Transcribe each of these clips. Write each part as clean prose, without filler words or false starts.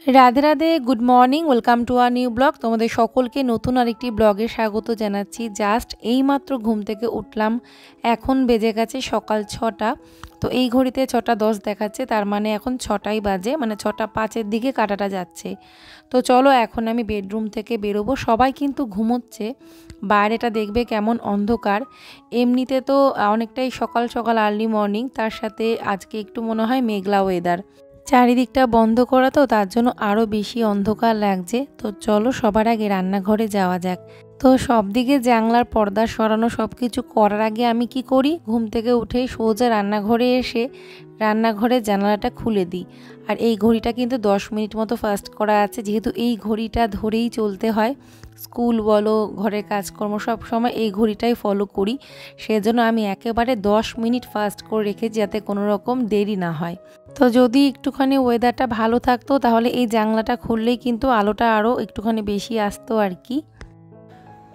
Radhe Radhe, good morning, welcome to a new blog. তোমাদের সকলকে নতুন আরেকটি ব্লগে স্বাগত জানাচ্ছি। জাস্ট এইমাত্র ঘুম থেকে উঠলাম, এখন বেজে গেছে সকাল 6টা। তো এই ঘড়িতে 6টা 10 দেখাচ্ছে, তার মানে এখন 6টাই বাজে, মানে 6টা 5-এর দিকে কাটাটা যাচ্ছে। তো চলো এখন আমি বেডরুম থেকে বেরোবো। সবাই কিন্তু ঘুমোচ্ছে, বাইরেটা দেখবে কেমন অন্ধকার। এমনিতে তো অনেকটাই সকাল সকাল আর্লি মর্নিং, তার সাথে আজকে একটু মনে হয় মেঘলা ওয়েদার, চারিদিকটা বন্ধ করা, তো তার জন্য আরও বেশি অন্ধকার লাগছে। তো চলো সবার আগে রান্নাঘরে যাওয়া যাক। তো সব দিকে জানলার পর্দা সরানো সব কিছু করার আগে আমি কি করি, ঘুম থেকে উঠেই সোজা রান্নাঘরে এসে রান্নাঘরের জানালাটা খুলে দিই। আর এই ঘড়িটা কিন্তু 10 মিনিট মতো ফাস্ট করা আছে, যেহেতু এই ঘড়িটা ধরেই চলতে হয়। স্কুল বলো, ঘরের কাজকর্ম, সব সময় এই ঘড়িটাই ফলো করি। সেজন্য আমি একেবারে 10 মিনিট ফাস্ট করে রেখেছি, যাতে কোনো রকম দেরি না হয়। তো যদি একটুখানি ওয়েদারটা ভালো থাকতো তাহলে এই জানলাটা খুললেই কিন্তু আলোটা আরও একটুখানি বেশি আসতো আর কি।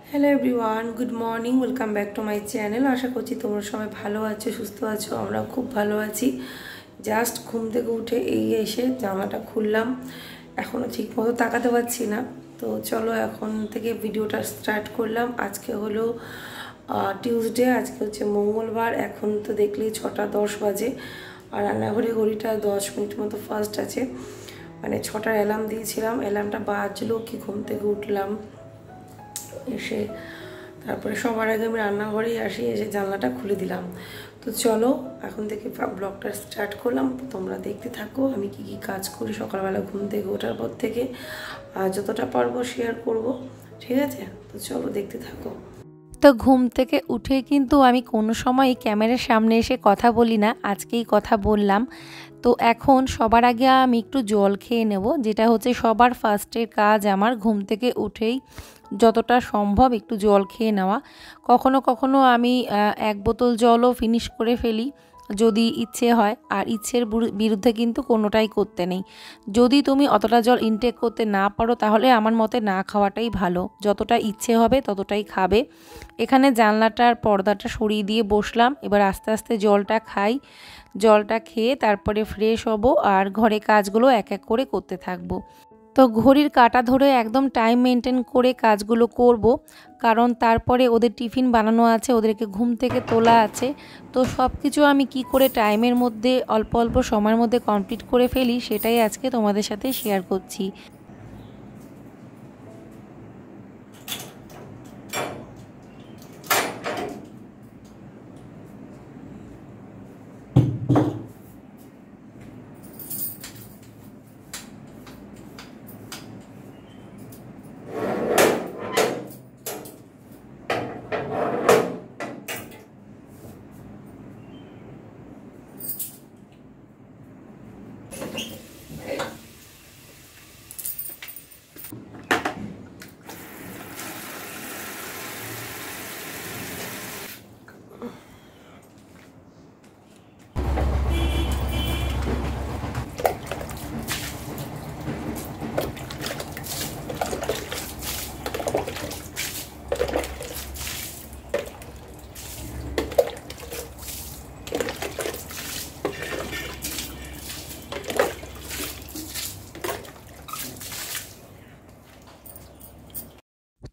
Hello everyone, good morning, welcome back to my channel. আশা করছি তোমরা সবাই ভালো আছো, সুস্থ আছো, আমরা খুব ভালো আছি। জাস্ট ঘুম থেকে উঠে এই এসে জানলাটা খুললাম, এখনও ঠিক মতো তাকাতে পারছি না। তো চলো এখন থেকে ভিডিওটা স্টার্ট করলাম। আজকে হলো টিউসডে, আজকে হচ্ছে মঙ্গলবার। এখন তো দেখলেই 6টা 10 বাজে, আর রান্নাঘরে ঘড়িটা 10 মিনিট মতো ফাস্ট আছে, মানে 6টার অ্যালার্ম দিয়েছিলাম, অ্যালার্মটা বাজলো কি ঘুম থেকে উঠলাম। এসে তারপরে সবার আগে আমি রান্নাঘরেই আসি, এসে জানলাটা খুলে দিলাম। তো চলো এখন থেকে ব্লগটা স্টার্ট করলাম, তোমরা দেখতে থাকো আমি কি কি কাজ করি সকালবেলা ঘুম থেকে ওঠার পর থেকে। আর যতটা পারবো শেয়ার করব, ঠিক আছে? তো চলো দেখতে থাকো। তো ঘুম থেকে উঠে কিন্তু আমি কোনো সময় ক্যামেরার সামনে এসে কথা বলি না, আজকেই কথা বললাম। তো এখন সবার আগে আমি একটু জল খেয়ে নেব, যেটা হচ্ছে সবার ফার্স্টের কাজ আমার। ঘুম থেকে উঠেই যতটা সম্ভব একটু জল খেয়ে নেওয়া। কখনো কখনো আমি 1 বোতল জলও ফিনিশ করে ফেলি যদি ইচ্ছে হয়, আর ইচ্ছের বিরুদ্ধে কিন্তু কোনোটাই করতে নেই। যদি তুমি অতটা জল ইনটেক করতে না পারো তাহলে আমার মতে না খাওয়াটাই ভালো, যতটা ইচ্ছে হবে ততটাই খাবে। এখানে জানলাটার পর্দাটা সরিয়ে দিয়ে বসলাম, এবার আস্তে আস্তে জলটা খাই। জলটা খেয়ে তারপরে ফ্রেশ হব আর ঘরে কাজগুলো এক এক করে করতে থাকবো। তো ঘড়ির কাঁটা ধরে একদম টাইম মেনটেন করে কাজগুলো করব, কারণ তারপরে ওদের টিফিন বানানো আছে, ওদেরকে ঘুম থেকে তোলা আছে। তো সব কিছু আমি কি করে টাইমের মধ্যে অল্প অল্প সময়ের মধ্যে কমপ্লিট করে ফেলি, সেটাই আজকে তোমাদের সাথে শেয়ার করছি।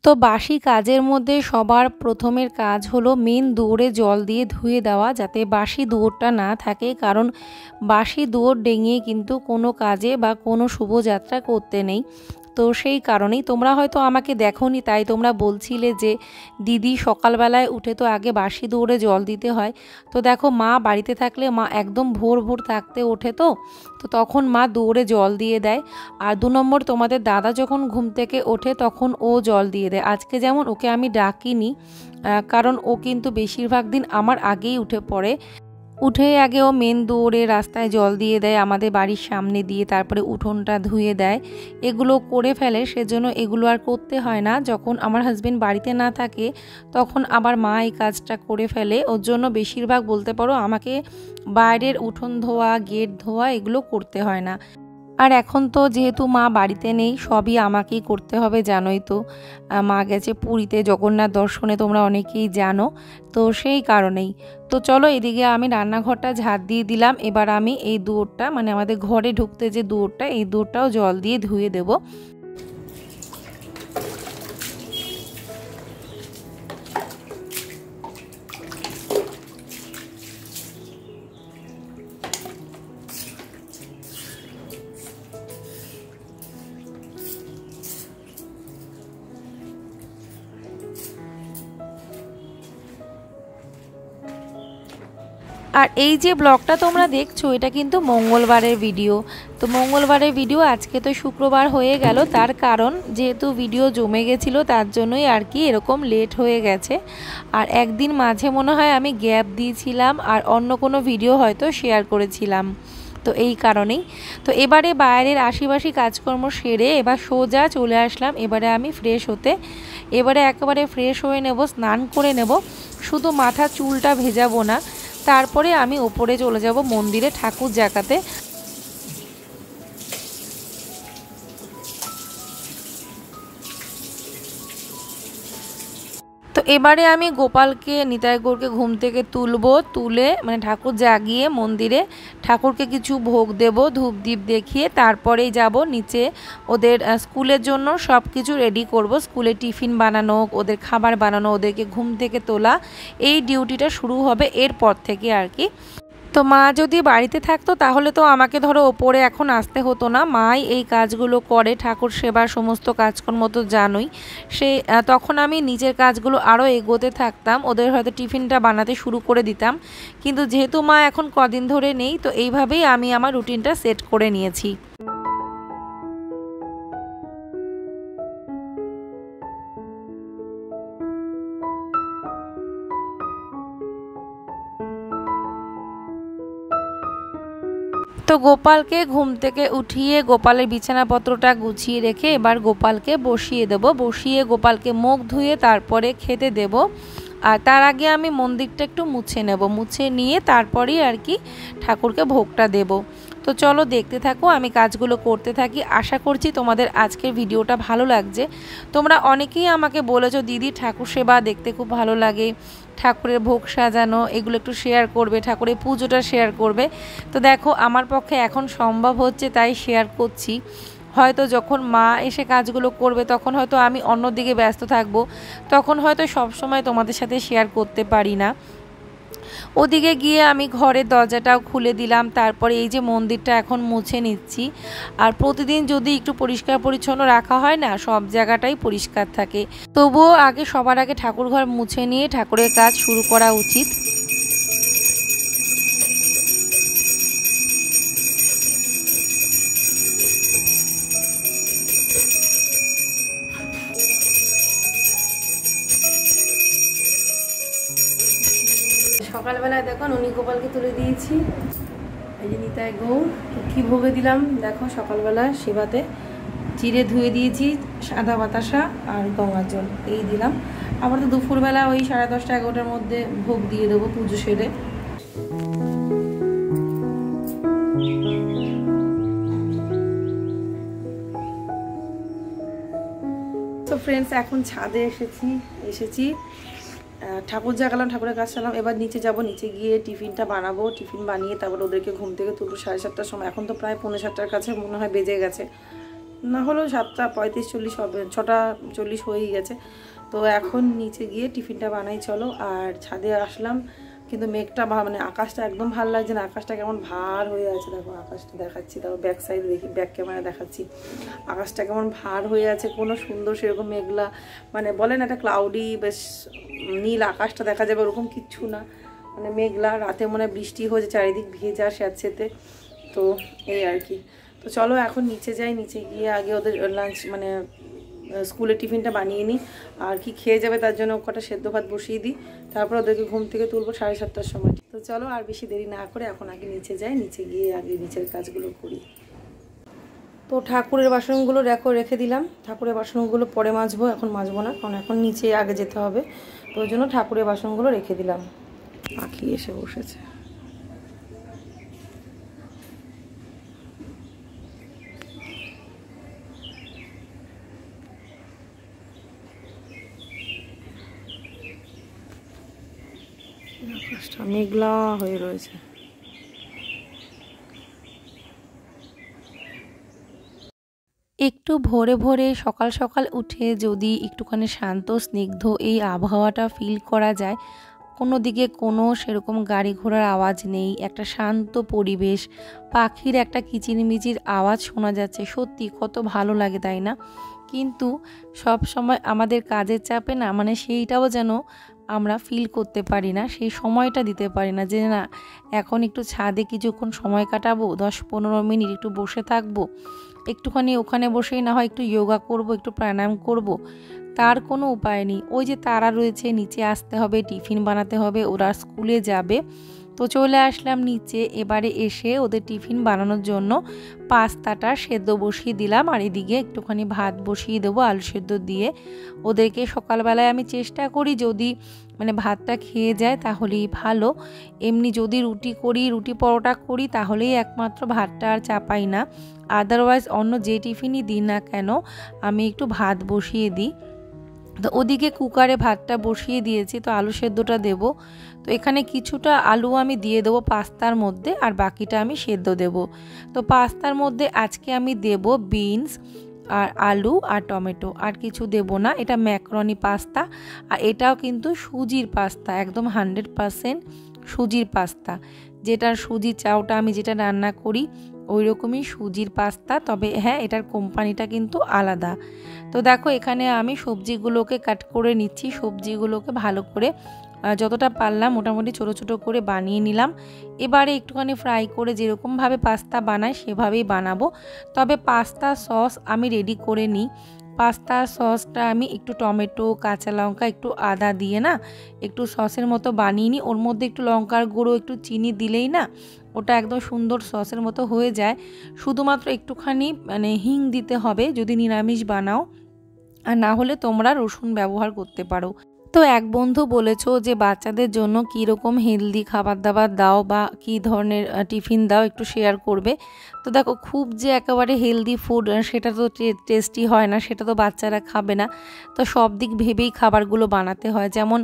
তো বাসি কাজের মধ্যে সবার প্রথমের কাজ হলো মেন দুয়ারে জল দিয়ে ধুয়ে দেওয়া, যাতে বাসি দুয়ারটা না থাকে, কারণ বাসি দুয়ার ডেঙিয়ে কিন্তু কোনো কাজে বা কোনো শুভযাত্রা করতে নেই। তো সেই কারণেই তোমরা হয়তো আমাকে দেখোনি, তাই তোমরা বলছিলে যে দিদি সকালবেলায় উঠে তো আগে বাসি দুয়ারে জল দিতে হয়। তো দেখো, মা বাড়িতে থাকলে মা একদম ভোর ভোর থাকতে ওঠে, তো তখন মা দুয়ারে জল দিয়ে দেয়। আর 2 নম্বর, তোমাদের দাদা যখন ঘুম থেকে ওঠে তখন ও জল দিয়ে দেয়। আজকে যেমন ওকে আমি ডাকিনি, কারণ ও কিন্তু বেশিরভাগ দিন আমার আগেই উঠে পড়ে। উঠে আগে ও মেন দুয়ারে রাস্তায় জল দিয়ে দেয়, আমাদের বাড়ির সামনে দিয়ে, তারপরে উঠোনটা ধুয়ে দেয়, এগুলো করে ফেলে। সেজন্য এগুলো আর করতে হয় না। যখন আমার হাজবেন্ড বাড়িতে না থাকে তখন আবার মা এই কাজটা করে ফেলে। ওর জন্য বেশিরভাগ বলতে পারো আমাকে বাইরের উঠোন ধোয়া, গেট ধোয়া এগুলো করতে হয় না। আর এখন তো যেহেতু মা বাড়িতে নেই, সবই আমাকেই করতে হবে, জানোই তো। মা গেছে পুরীতে জগন্নাথ দর্শনে, তোমরা অনেকেই জানো। তো সেই কারণেই তো চলো এদিকে আমি রান্নাঘরটা ঝাড় দিয়ে দিলাম। এবার আমি এই দুয়ারটা, মানে আমাদের ঘরে ঢুকতে যে দুয়ারটা, এই দুয়ারটাও জল দিয়ে ধুয়ে দেবো। আর এই যে ব্লগটা তোমরা দেখছো, এটা কিন্তু মঙ্গলবারের ভিডিও। তো মঙ্গলবারের ভিডিও, আজকে তো শুক্রবার হয়ে গেল, তার কারণ যেহেতু ভিডিও জমে গেছিলো তার জন্যই আর কি এরকম লেট হয়ে গেছে। আর একদিন মাঝে মনে হয় আমি গ্যাপ দিয়েছিলাম, আর অন্য কোনো ভিডিও হয়তো শেয়ার করেছিলাম, তো এই কারণেই। তো এবারে বাইরের আশিপাশি কাজকর্ম সেরে এবার সোজা চলে আসলাম এবারে আমি ফ্রেশ হতে। এবারে একেবারে ফ্রেশ হয়ে নেব, স্নান করে নেব, শুধু মাথা চুলটা ভেজাবো না। তারপরে আমি ওপরে চলে যাব মন্দিরে ঠাকুর জাগাতে। তো এবারে আমি গোপালকে, নিতাই গৌরকে ঘুম থেকে তুলে মানে ঠাকুর জাগিয়ে মন্দিরে ঠাকুরকে কিছু ভোগ দেব, ধূপ দীপ দেখিয়ে তারপরেই যাব নিচে। ওদের স্কুলের জন্য সব কিছু রেডি করব, স্কুলে টিফিন বানানো, ওদের খাবার বানানো, ওদেরকে ঘুম থেকে তোলা, এই ডিউটিটা শুরু হবে এরপর থেকে আর কি। তো মা যদি বাড়িতে থাকতো তাহলে তো আমাকে ধরো ওপরে এখন আসতে হতো না, মাই এই কাজগুলো করে, ঠাকুর সেবার সমস্ত কাজকর্ম তো জানোই। তখন আমি নিজের কাজগুলো আরও এগোতে থাকতাম, ওদের হয়তো টিফিনটা বানাতে শুরু করে দিতাম। কিন্তু যেহেতু মা এখন কদিন ধরে নেই, তো এইভাবেই আমি আমার রুটিনটা সেট করে নিয়েছি। তো গোপালকে ঘুম থেকে উঠিয়ে গোপালের বিছানাপত্রটা গুছিয়ে রেখে এবার গোপালকে বসিয়ে দেব, বসিয়ে গোপালকে মুখ ধুয়ে তারপরে খেতে দেব। আর তার আগে আমি মন্দিরটা একটু মুছে নেব, মুছে নিয়ে তারপরেই আর কি ঠাকুরকে ভোগটা দেব। তো চলো দেখতে থাকো, আমি কাজগুলো করতে থাকি। আশা করছি তোমাদের আজকের ভিডিওটা ভালো লাগছে। তোমরা অনেকেই আমাকে বলেছো দিদি ঠাকুর সেবা দেখতে খুব ভালো লাগে, ঠাকুরের ভোগ সাজানো এগুলো একটু শেয়ার করবে, ঠাকুরের পুজোটা শেয়ার করবে। তো দেখো আমার পক্ষে এখন সম্ভব হচ্ছে তাই শেয়ার করছি। হয়তো যখন মা এসে কাজগুলো করবে তখন হয়তো আমি অন্যদিকে ব্যস্ত থাকবো, তখন হয়তো সব সময় তোমাদের সাথে শেয়ার করতে পারি না। ওদিকে গিয়ে আমি ঘরের দরজাটাও খুলে দিলাম, তারপরে এই যে মন্দিরটা এখন মুছে নিচ্ছি। আর প্রতিদিন যদি একটু পরিষ্কার পরিচ্ছন্ন রাখা হয় না, সব জায়গাটাই পরিষ্কার থাকে। তবুও সবার আগে ঠাকুর ঘর মুছে নিয়ে ঠাকুরের কাজ শুরু করা উচিত। সকালবেলায় দেখো ননী গোপালকে তুলে দিয়েছি, এই যে নিতাই গৌর। কী ভোগে দিলাম দেখো, সকালবেলা সেবাতে চিড়ে ধুয়ে দিয়েছি, সাদা বাতাসা আর গঙ্গার জল এই দিলাম। আবার তো দুপুরবেলা ওই 10:30-11টার মধ্যে ভোগ দিয়ে দেবো পুজো সেরে। তো ফ্রেন্ডস এখন ছাদে এসেছি ঠাকুর জাগালাম, ঠাকুরের কাজ চালাম। এবার নিচে যাব, নিচে গিয়ে টিফিনটা বানাবো, টিফিন বানিয়ে তারপর ওদেরকে ঘুম থেকে তুলবো 7:30টার সময়। এখন তো প্রায় 7:45 কাছে মনে হয় বেজে গেছে, না হলেও 7:35-40 হবে, 6:40 হয়েই গেছে। তো এখন নিচে গিয়ে টিফিনটা বানাই চলো। আর ছাদে আসলাম, কিন্তু মেঘটা মানে আকাশটা একদম ভালো লাগছে না, আকাশটা কেমন ভার হয়ে আছে। দেখো আকাশটা দেখাচ্ছি, তারপর ব্যাক সাইড দেখি, ব্যাক ক্যামেরা দেখাচ্ছি, আকাশটা কেমন ভার হয়ে আছে, কোনো সুন্দর সেরকম মেঘলা, মানে বলেন একটা ক্লাউডি বেশ নীল আকাশটা দেখা যাবে ওরকম কিচ্ছু না, মানে মেঘলা। রাতে মনে হয় বৃষ্টি হয়েছে, চারিদিক ভেজা স্যাঁতসেঁতে। তো এই আর কি। তো চলো এখন নিচে যাই, নিচে গিয়ে আগে ওদের লাঞ্চ মানে স্কুলের টিফিনটা বানিয়ে নিই। আর কি খেয়ে যাবে তার জন্য কটা সেদ্ধ ভাত বসিয়ে দিই, তারপর ওদেরকে ঘুম থেকে তুলবো 7:30টার সময়। তো চলো আর বেশি দেরি না করে এখন আগে নিচে যাই, নিচে গিয়ে আগে নিচের কাজগুলো করি। তো ঠাকুরের বাসনগুলো রেখে দিলাম, ঠাকুরের বাসনগুলো পরে মাজবো, এখন মাজবো না, কারণ এখন নিচে আগে যেতে হবে। তো ওই জন্য ঠাকুরের বাসনগুলো রেখে দিলাম। আঁখি এসে বসেছে। মেঘলা হয়ে রয়েছে। একটু ভোরে ভোরে সকাল সকাল উঠে যদি একটুখানি শান্ত স্নিগ্ধ এই আবহাওয়াটা ফিল করা যায়, কোনো দিকে কোনো সেরকম গাড়ি ঘোড়ার আওয়াজ নেই, একটা শান্ত পরিবেশ, পাখির একটা কিচিরমিচির আওয়াজ শোনা যাচ্ছে, সত্যি কত ভালো লাগে তাই না? কিন্তু সব সময় আমাদের কাজের চাপে না মানে সেইটাও যেন আমরা ফিল করতে পারি না, সেই সময়টা দিতে পারি না যে না এখন একটু ছাদে কিছুক্ষণ সময় কাটাবো, 10-15 মিনিট একটু বসে থাকবো, একটুখানি ওখানে বসেই না হয় একটু যোগা করব, একটু প্রাণায়াম করব, তার কোনো উপায় নেই। ওই যে তারা রয়েছে, নিচে আসতে হবে, টিফিন বানাতে হবে, ওরা স্কুলে যাবে। তো চলে আসলাম নিচে, এবারে এসে ওদের টিফিন বানানোর জন্য পাস্তাটা সেদ্ধ বসিয়ে দিলাম, আর এদিকে একটুখানি ভাত বসিয়ে দেবো আলু সেদ্ধ দিয়ে। ওদেরকে সকালবেলায় আমি চেষ্টা করি যদি মানে ভাতটা খেয়ে যায় তাহলেই ভালো, এমনি যদি রুটি করি, রুটি পরোটা করি তাহলেই একমাত্র ভাতটা আর চাপাই না, আদারওয়াইজ অন্য যে টিফিনই দিই না কেন আমি একটু ভাত বসিয়ে দিই। তো ওদিকে কুকারে ভাতটা বসিয়ে দিয়েছি, তো আলু সেদ্ধটা দেব। তো এখানে কিছুটা আলু আমি দিয়ে দেবো পাস্তার মধ্যে, আর বাকিটা আমি সেদ্ধ দেব। তো পাস্তার মধ্যে আজকে আমি দেব বিনস আর আলু আর টমেটো, আর কিছু দেব না। এটা ম্যাকরনি পাস্তা, আর এটাও কিন্তু সুজির পাস্তা, একদম 100% সুজির পাস্তা, যেটার সুজি চাউটা আমি যেটা রান্না করি ওই রকমই সুজির পাস্তা, তবে হ্যাঁ এটার কোম্পানিটা কিন্তু আলাদা। তো দেখো এখানে আমি সবজিগুলোকে কাট করে নিচ্ছি, সবজিগুলোকে ভালো করে যতটা পারলাম মোটামুটি ছোট ছোট করে বানিয়ে নিলাম। এবারে একটুখানি ফ্রাই করে যেরকমভাবে পাস্তা বানাই সেভাবেই বানাবো, তবে পাস্তা সস আমি রেডি করে নিই। পাস্তা সসটা আমি একটু টমেটো, কাঁচা লঙ্কা, একটু আদা দিয়ে না একটু সসের মতো বানিয়ে নিই, ওর মধ্যে একটু লঙ্কার গুঁড়ো, একটু চিনি দিলেই না ওটা একদম সুন্দর সসের মতো হয়ে যায়। শুধুমাত্র একটুখানি মানে হিং দিতে হবে যদি নিরামিষ বানাও, আর না হলে তোমরা রসুন ব্যবহার করতে পারো। তো এক বন্ধু বলেছো যে বাচ্চাদের জন্য কী রকম হেলদি খাবার দাবার দাও বা কী ধরনের টিফিন দাও একটু শেয়ার করবে। তো দেখো খুব যে একেবারে হেলদি ফুড সেটা তো টেস্টি হয় না, সেটা তো বাচ্চারা খাবে না, তো সব দিক ভেবেই খাবারগুলো বানাতে হয়। যেমন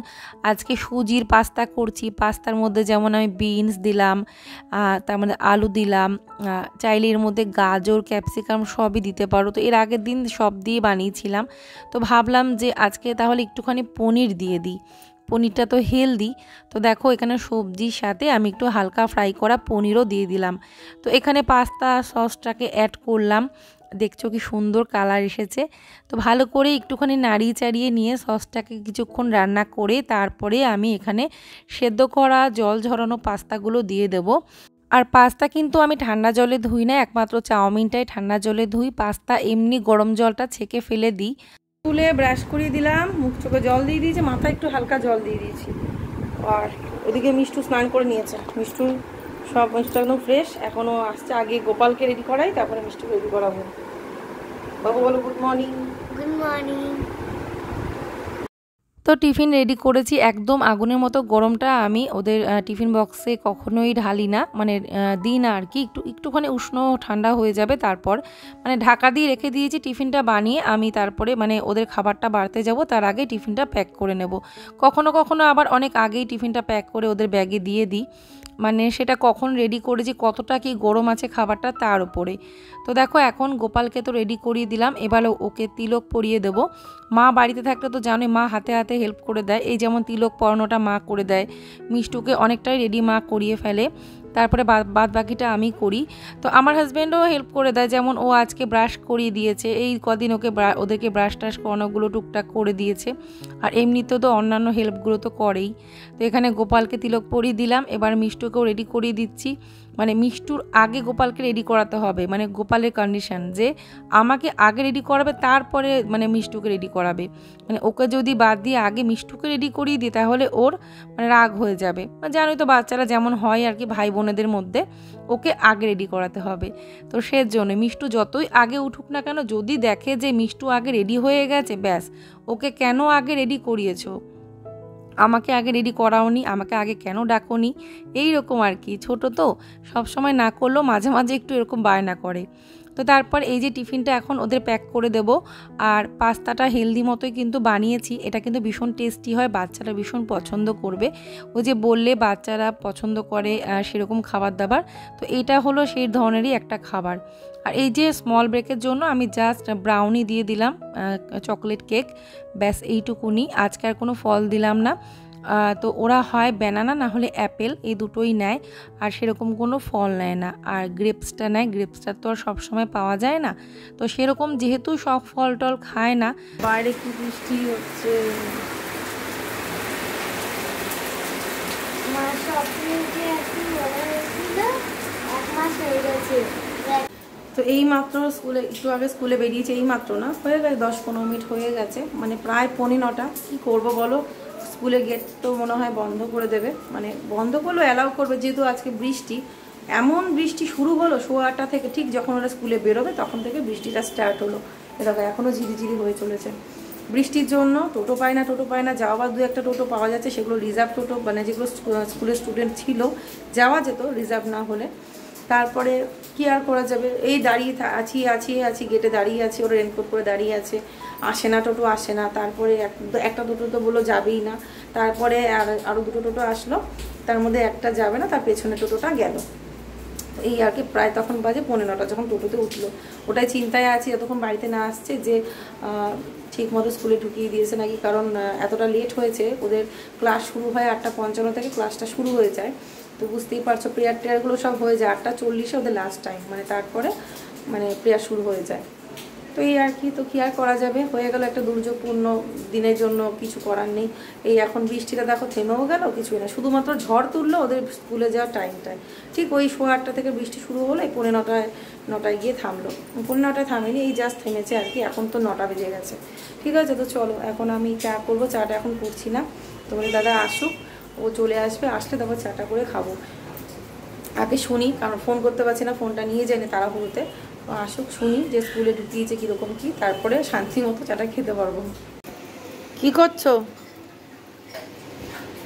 আজকে সুজির পাস্তা করছি, পাস্তার মধ্যে যেমন আমি বিনস দিলাম, তার মধ্যে আলু দিলাম, চাইলে এর মধ্যে গাজর, ক্যাপসিকাম সবই দিতে পারো। তো এর আগের দিন সব দিয়ে বানিয়েছিলাম, তো ভাবলাম যে আজকে তাহলে একটুখানি পনির দিয়ে দিই, পনিরটা তো হেলদি। তো দেখো এখানে সবজির সাথে আমি একটু হালকা ফ্রাই করা পনিরও দিয়ে দিলাম। তো এখানে পাস্তা সসটাকে অ্যাড করলাম, দেখছো কি সুন্দর কালার এসেছে। তো ভালো করে একটুখানি নাড়িয়ে চাড়িয়ে নিয়ে সসটাকে কিছুক্ষণ রান্না করে তারপরে আমি এখানে সেদ্ধ করা জল ঝরানো পাস্তাগুলো দিয়ে দেবো। আর পাস্তা কিন্তু আমি ঠান্ডা জলে ধুই না, একমাত্র চাউমিনটাই ঠান্ডা জলে ধুই, পাস্তা এমনি গরম জলটা ছেঁকে ফেলে দিই। তুলে ব্রাশ করিয়ে দিলাম, মুখ চোখে জল দিয়ে দিয়েছি, মাথায় একটু হালকা জল দিয়ে দিয়েছি। আর ওদিকে মিষ্টু স্নান করে নিয়েছে, মিষ্টু একদম ফ্রেশ, এখনও আসছে, আগে গোপালকে রেডি করাই তারপরে মিষ্টুকে রেডি করাবো। বাবু বলো গুড মর্নিং। Good morning. তো টিফিন রেডি করেছি, একদম আগুনের মতো গরমটা আমি ওদের টিফিন বক্সে কখনোই ঢালি না, মানে দিই না আর কি, একটুখানি উষ্ণ ঠান্ডা হয়ে যাবে তারপর মানে ঢাকা দিয়ে রেখে দিয়েছি। টিফিনটা বানিয়ে আমি তারপরে মানে ওদের খাবারটা বাড়তে যাব তার আগে টিফিনটা প্যাক করে নেব। কখনো কখনো আবার অনেক আগেই টিফিনটা প্যাক করে ওদের ব্যাগে দিয়ে দিই, মানে সেটা কখন রেডি করেছি কতটা কি গরম আছে খাবারটা তার উপরে। তো দেখো এখন গোপালকে তো রেডি করিয়ে দিলাম, এবার ওকে তিলক পরিয়ে দেবো। মা বাড়িতে থাকলে তো জানোই মা হাতে হাতে হেল্প করে দেয়, এই যেমন তিলক পরানোটা মা করে দেয়, মিষ্টুকে অনেকটাই রেডি মা করিয়ে ফেলে, তারপরে বাদ বাকিটা আমি করি। তো আমার হাজব্যান্ডও হেল্প করে দেয়, যেমন ও আজকে ব্রাশ করিয়ে দিয়েছে, এই কদিন ওদেরকে ব্রাশ টাশ করানোগুলো টুকটাক করে দিয়েছে, আর এমনিতেও তো অন্যান্য হেল্পগুলো তো করেই। তো এখানে গোপালকে তিলক পরিয়ে দিলাম, এবার মিষ্টুকেও রেডি করিয়ে দিচ্ছি। মানে মিষ্টুর আগে গোপালকে রেডি করাতে হবে, মানে গোপালের কন্ডিশন যে আমাকে আগে রেডি করাবে তারপরে মানে মিষ্টুকে রেডি করাবে, মানে ওকে যদি বাদ দিয়ে আগে মিষ্টুকে রেডি করিয়ে দিই তাহলে ওর মানে রাগ হয়ে যাবে, জানোই তো বাচ্চারা যেমন হয় আর কি ভাই বোনেদের মধ্যে, ওকে আগে রেডি করাতে হবে। তো সেজন্য মিষ্টু যতই আগে উঠুক না কেন, যদি দেখে যে মিষ্টু আগে রেডি হয়ে গেছে ব্যাস, ওকে কেন আগে রেডি করিয়েছো, আমাকে আগে রেডি করাওনি, আমাকে আগে কেন ডাকোনি, এই রকম আর কি। ছোট তো সব সময় না করলেও মাঝে মাঝে একটু এরকম বায়না করে। তো তারপর এই যে টিফিনটা এখন ওদের প্যাক করে দেব। আর পাস্তাটা হেলদি মতোই কিন্তু বানিয়েছি, এটা কিন্তু ভীষণ টেস্টি হয়, বাচ্চারা ভীষণ পছন্দ করবে। ওই যে বললে বাচ্চারা পছন্দ করে সেরকম খাবার দাবার, তো এটা হলো সেই ধরনেরই একটা খাবার। আর এই যে স্মল ব্রেকের জন্য আমি জাস্ট ব্রাউনি দিয়ে দিলাম, চকলেট কেক, ব্যাস এইটুকুনি, আজকে আর কোনো ফল দিলাম না। তো ওরা হয় ব্যানানা না হলে অ্যাপেল, এই দুটোই নেয়, আর সেরকম কোনো ফল নেয় না। আর গ্রেপসটা নেয়, গ্রেপসটা তো আর সবসময় পাওয়া যায় না, তো সেরকম যেহেতু সব ফল টল খায় না। বাইরে কি বৃষ্টি হচ্ছে, তো এই মাত্র স্কুলে, একটু আগে স্কুলে বেরিয়েছে, এই মাত্র না, হয়ে গেছে 10-15 মিনিট হয়ে গেছে, মানে প্রায় 9:45। কী করবো বলো, স্কুলে গেট তো মনে হয় বন্ধ করে দেবে, মানে বন্ধ করলেও অ্যালাউ করবে, যেহেতু আজকে বৃষ্টি, এমন বৃষ্টি শুরু হলো 8:15 থেকে, ঠিক যখন ওরা স্কুলে বেরোবে তখন থেকে বৃষ্টিটা স্টার্ট হলো। এরকম এখনও ঝিরিঝিরি হয়ে চলেছে। বৃষ্টির জন্য টোটো পায় না, যাওয়া 2-1টা টোটো পাওয়া যাচ্ছে, সেগুলো রিজার্ভ টোটো, মানে যেগুলো স্কুলের স্টুডেন্ট ছিল যাওয়া যেত রিজার্ভ না হলে। তারপরে কি আর করা যাবে, এই দাঁড়িয়ে আছি গেটে দাঁড়িয়ে আছি, ওরা রেনকোট করে দাঁড়িয়ে আছে, আসে না টোটো, আসে না। তারপরে একটা টোটো তো বললো যাবেই না, তারপরে আরও 2টো টোটো আসলো, তার মধ্যে একটা যাবে না, তার পেছনে টোটোটা গেল। এই আর কি, প্রায় তখন বাজে 9:15 যখন টোটোতে উঠলো। ওটাই চিন্তায় আছি যতক্ষণ বাড়িতে না আসছে, যে ঠিক মতো স্কুলে ঢুকিয়ে দিয়েছে নাকি, কারণ এতটা লেট হয়েছে। ওদের ক্লাস শুরু হয় 8:55 থেকে, ক্লাসটা শুরু হয়ে যায়, তো বুঝতেই পারছো, প্রেয়ার টেয়ারগুলো সব হয়ে যায় 8:40 ওদের লাস্ট টাইম, মানে তারপরে মানে প্রেয়ার শুরু হয়ে যায়। তো এই আর কি, তো কী আর করা যাবে, হয়ে গেল একটা দুর্যোগপূর্ণ দিনের জন্য, কিছু করার নেই। এই এখন বৃষ্টিটা দেখো থেমেও গেল, কিছুই না, শুধুমাত্র ঝড় তুললো ওদের স্কুলে যাওয়ার টাইমটায়, ঠিক ওই 8:15 থেকে বৃষ্টি শুরু হলো, এই 9:45 গিয়ে থামলো, 9:45 থামেনি, এই জাস্ট থেমেছে আর কি। এখন তো 9টা বেজে গেছে। ঠিক আছে, তো চলো এখন আমি চা করবো, চাটা এখন করছি না, তোমাদের দাদা আসুক, ও চলে আসবে, আসলে তারপর চাটা করে খাবো। আগে শুনি, কারণ ফোন করতে পারছি না, ফোনটা নিয়ে যায়নি তাড়াহুড়োতে, তো আসুক, শুনি যে স্কুলে ঢুকিয়েছে কীরকম কী, তারপরে শান্তি মতো চাটা খেতে পারবো। কি করছো?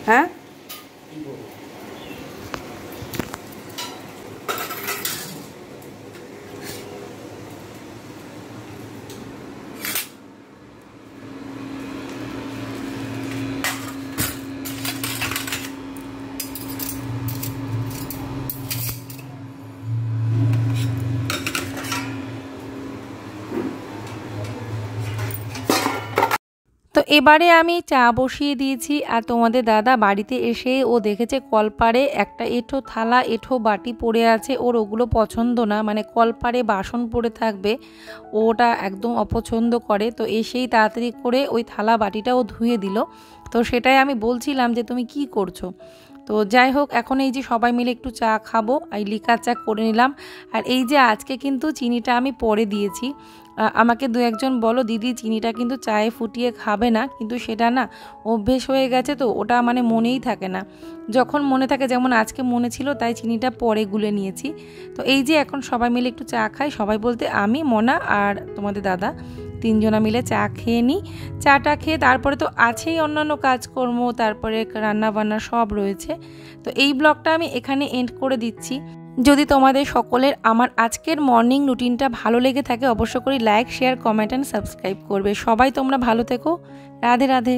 হ্যাঁ, তো এবারে আমি চা বসিয়ে দিয়েছি। আর তোমাদের দাদা বাড়িতে এসে ও দেখেছে কলপাড়ে একটা এঁঠো থালা, এঁঠো বাটি পড়ে আছে, ওর ওগুলো পছন্দ না, মানে কলপাড়ে বাসন পড়ে থাকবে ওটা একদম অপছন্দ করে। তো এসেই তাড়াতাড়ি করে ওই থালা বাটিটা ও ধুয়ে দিল। তো সেটাই আমি বলছিলাম যে তুমি কি করছো। তো যাই হোক, এখন এই যে সবাই মিলে একটু চা খাবো, এই লিকার চা করে নিলাম। আর এই যে আজকে কিন্তু চিনিটা আমি পরে দিয়েছি। আমাকে 2-1জন বলো, দিদি চিনিটা কিন্তু চায়ে ফুটিয়ে খাবে না, কিন্তু সেটা না অভ্যেস হয়ে গেছে, তো ওটা মানে মনেই থাকে না। যখন মনে থাকে, যেমন আজকে মনে ছিল, তাই চিনিটা পরে গুলে নিয়েছি। তো এই যে এখন সবাই মিলে একটু চা খাই, সবাই বলতে আমি, মনা আর তোমাদের দাদা, 3জনা মিলে চা খেয়ে নিই। চাটা খেয়ে তারপরে তো আছেই অন্যান্য কাজকর্ম, তারপরে রান্না বান্না সব রয়েছে। তো এই ব্লগটা আমি এখানে এন্ড করে দিচ্ছি। যদি তোমাদের সকলের আমার আজকের মর্নিং রুটিনটা ভালো লেগে থাকে, অবশ্য করে like, share, comment and subscribe করবে। সবাই তোমরা ভালো থেকো। রাধে রাধে।